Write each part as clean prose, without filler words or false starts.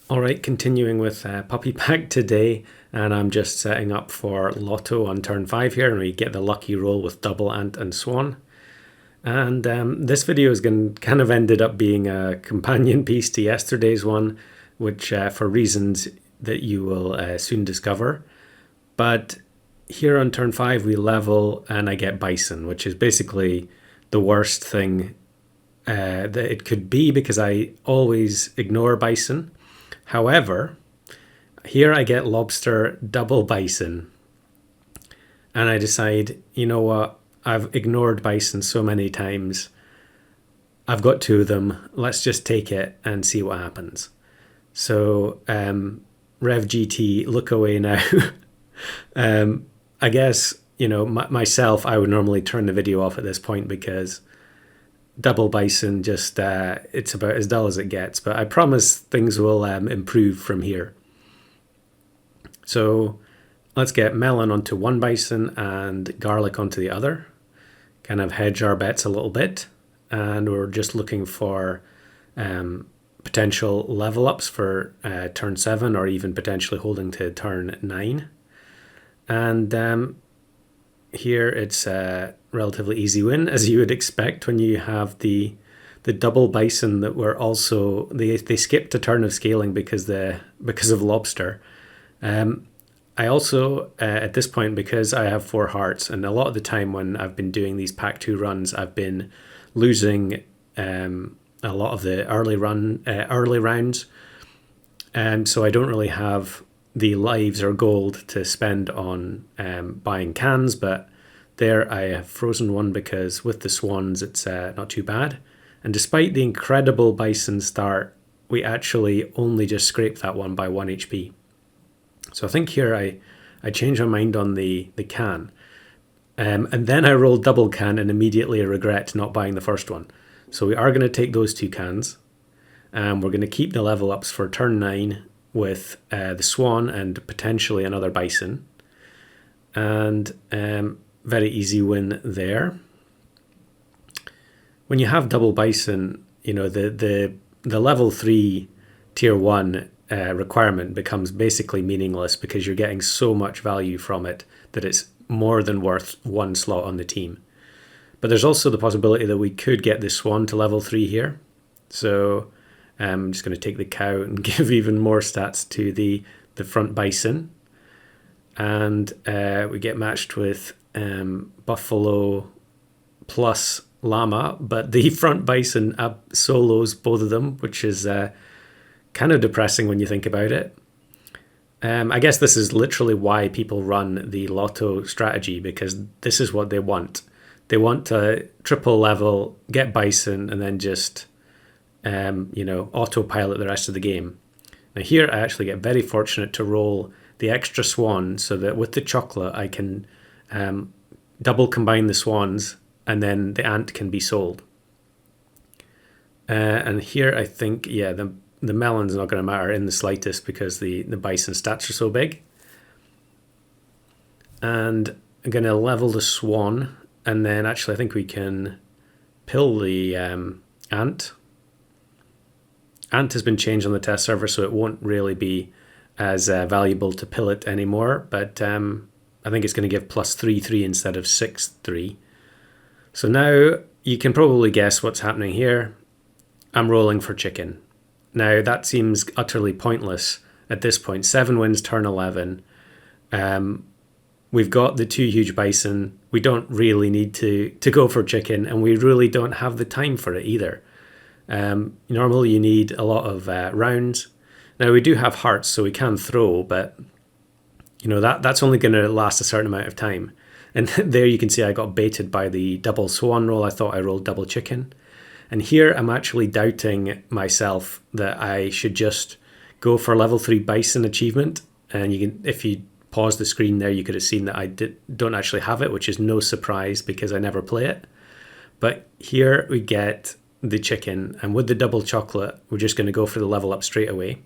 All right, continuing with Puppy Pack today, and I'm just setting up for Lotto on turn 5 here, and we get the lucky roll with double ant and swan. And this video is kind of ended up being a companion piece to yesterday's one, which for reasons that you will soon discover. But here on turn 5 we level and I get Bison, which is basically the worst thing that it could be because I always ignore Bison. However, here I get lobster double Bison, and I decide, you know what, I've ignored Bison so many times. I've got 2 of them. Let's just take it and see what happens. So, Rev GT, look away now. I guess, myself, I would normally turn the video off at this point because double Bison just it's about as dull as it gets, but I promise things will improve from here. So let's get melon onto one Bison and garlic onto the other, kind of hedge our bets a little bit, and we're just looking for potential level ups for turn 7 or even potentially holding to turn 9. And here it's a relatively easy win, as you would expect when you have the double Bison that were also they skipped a turn of scaling because of lobster. I also at this point, because I have 4 hearts, and a lot of the time when I've been doing these pack 2 runs, I've been losing a lot of the early rounds, and so I don't really have the lives or gold to spend on buying cans, but there I have frozen one because with the swans it's not too bad. And despite the incredible Bison start, we actually only just scraped that one by 1 HP. So I think here I changed my mind on the can. And then I rolled double can and immediately regret not buying the first one. So we are going to take those 2 cans. We're going to keep the level ups for turn 9 with the swan and potentially another Bison. And very easy win there. When you have double Bison, the level 3 tier 1 requirement becomes basically meaningless because you're getting so much value from it that it's more than worth 1 slot on the team. But there's also the possibility that we could get the swan to level 3 here. So I'm just going to take the cow and give even more stats to the front Bison. And we get matched with buffalo plus llama, but the front Bison solos both of them, which is kind of depressing when you think about it. I guess this is literally why people run the Lotto strategy, because this is what they want. They want to triple level, get Bison, and then just autopilot the rest of the game. Now here I actually get very fortunate to roll the extra swan so that with the chocolate I can double combine the swans and then the ant can be sold. And here I think, the melon's not going to matter in the slightest because the Bison stats are so big. And I'm going to level the swan, and then actually I think we can pill the ant. Ant has been changed on the test server, so it won't really be as valuable to pill it anymore, but I think it's going to give plus 3/3 instead of 6/3. So now you can probably guess what's happening here. I'm rolling for chicken. Now that seems utterly pointless at this point. 7 wins turn 11. We've got the 2 huge Bison. We don't really need to go for chicken, and we really don't have the time for it either. Normally you need a lot of rounds. Now we do have hearts, so we can throw, but that's only going to last a certain amount of time. And there you can see I got baited by the double swan roll. I thought I rolled double chicken. And here I'm actually doubting myself that I should just go for level 3 Bison achievement. And if you pause the screen there, you could have seen that I don't actually have it, which is no surprise because I never play it. But here we get the chicken, and with the double chocolate, we're just going to go for the level up straight away.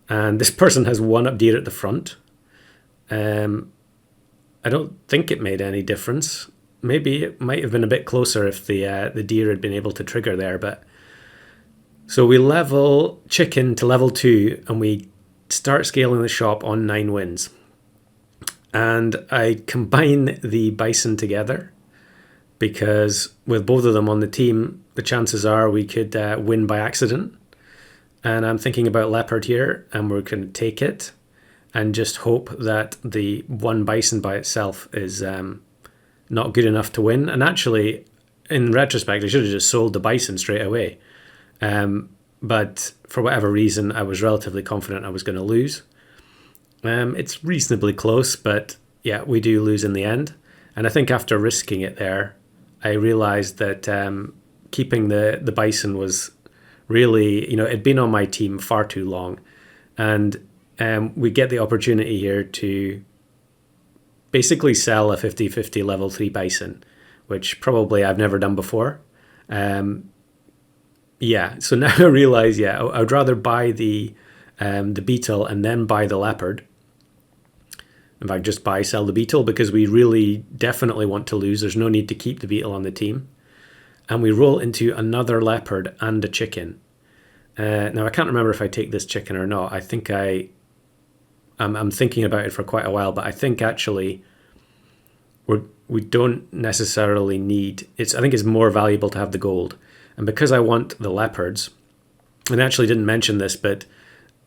And this person has 1 up deer at the front. I don't think it made any difference. Maybe it might have been a bit closer if the deer had been able to trigger there, but So we level chicken to level 2 and we start scaling the shop on 9 wins. And I combine the bison together because with both of them on the team, the chances are we could win by accident. And I'm thinking about leopard here, and we're going to take it and just hope that the one bison by itself is not good enough to win. And actually, in retrospect, I should have just sold the bison straight away. But for whatever reason, I was relatively confident I was going to lose. It's reasonably close, but yeah, we do lose in the end. And I think after risking it there, I realized that keeping the bison was really, it'd been on my team far too long. And we get the opportunity here to basically sell a 50-50 level 3 bison, which probably I've never done before. So now I realize, I would rather buy the beetle and then buy the leopard. In fact, just sell the beetle, because we really definitely want to lose. There's no need to keep the beetle on the team. And we roll into another leopard and a chicken. Now, I can't remember if I take this chicken or not. I think I'm thinking about it for quite a while, but I think actually we don't necessarily need it. I think it's more valuable to have the gold. And because I want the leopards, and I actually didn't mention this, but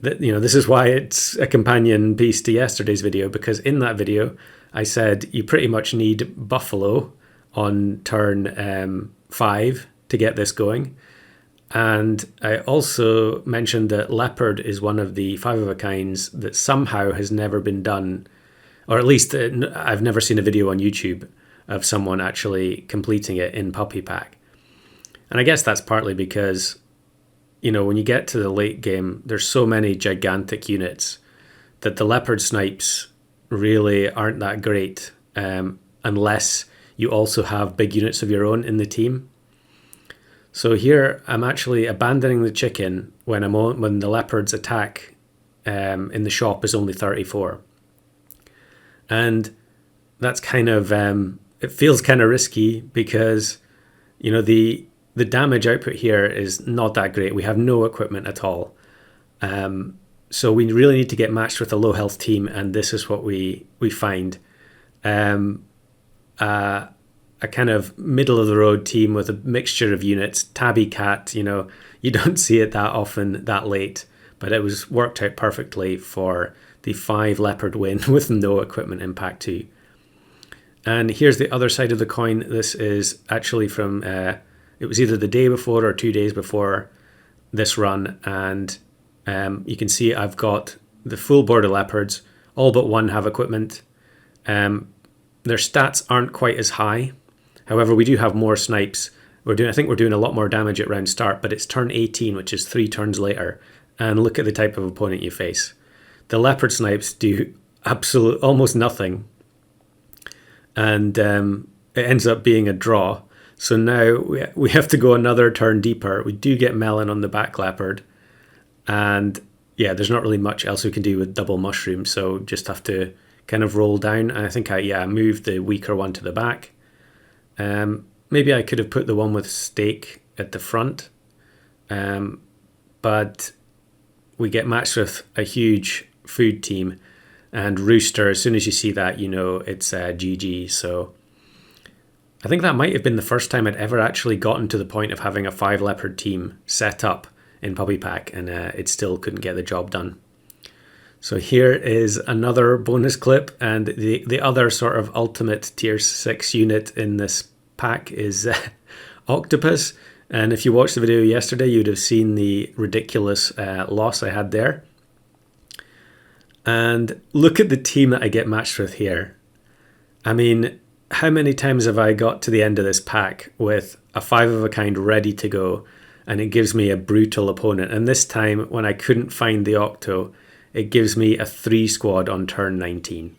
this is why it's a companion piece to yesterday's video, because in that video I said you pretty much need buffalo on turn 5 to get this going. And I also mentioned that leopard is one of the 5 of a kinds that somehow has never been done, or at least I've never seen a video on YouTube of someone actually completing it in Puppy Pack. And I guess that's partly because, when you get to the late game, there's so many gigantic units that the leopard snipes really aren't that great unless you also have big units of your own in the team. So here I'm actually abandoning the chicken when the leopard's attack in the shop is only 34. And that's kind of, it feels kind of risky because, the damage output here is not that great. We have no equipment at all. So we really need to get matched with a low health team, and this is what we find. A kind of middle of the road team with a mixture of units. Tabby Cat, you don't see it that often that late, but it was worked out perfectly for the 5 leopard win with no equipment impact too. And here's the other side of the coin. This is actually from it was either the day before or 2 days before this run, and you can see I've got the full board of leopards. All but one have equipment. Their stats aren't quite as high. However, we do have more snipes. I think we're doing a lot more damage at round start, but it's turn 18, which is 3 turns later. And look at the type of opponent you face. The leopard snipes do almost nothing. And it ends up being a draw. So now we have to go another turn deeper. We do get melon on the back leopard. And there's not really much else we can do with double mushroom. So just have to kind of roll down. And I think I moved the weaker one to the back. Maybe I could have put the one with steak at the front. But we get matched with a huge food team. And Rooster, as soon as you see that, it's GG. So I think that might have been the first time I'd ever actually gotten to the point of having a 5 leopard team set up in Puppy Pack, and it still couldn't get the job done. So here is another bonus clip, and the other sort of ultimate tier 6 unit in this pack is Octopus. And if you watched the video yesterday, you'd have seen the ridiculous loss I had there. And look at the team that I get matched with here. I mean, how many times have I got to the end of this pack with a 5 of a kind ready to go, and it gives me a brutal opponent? And this time, when I couldn't find the Octo, it gives me a 3 squad on turn 19.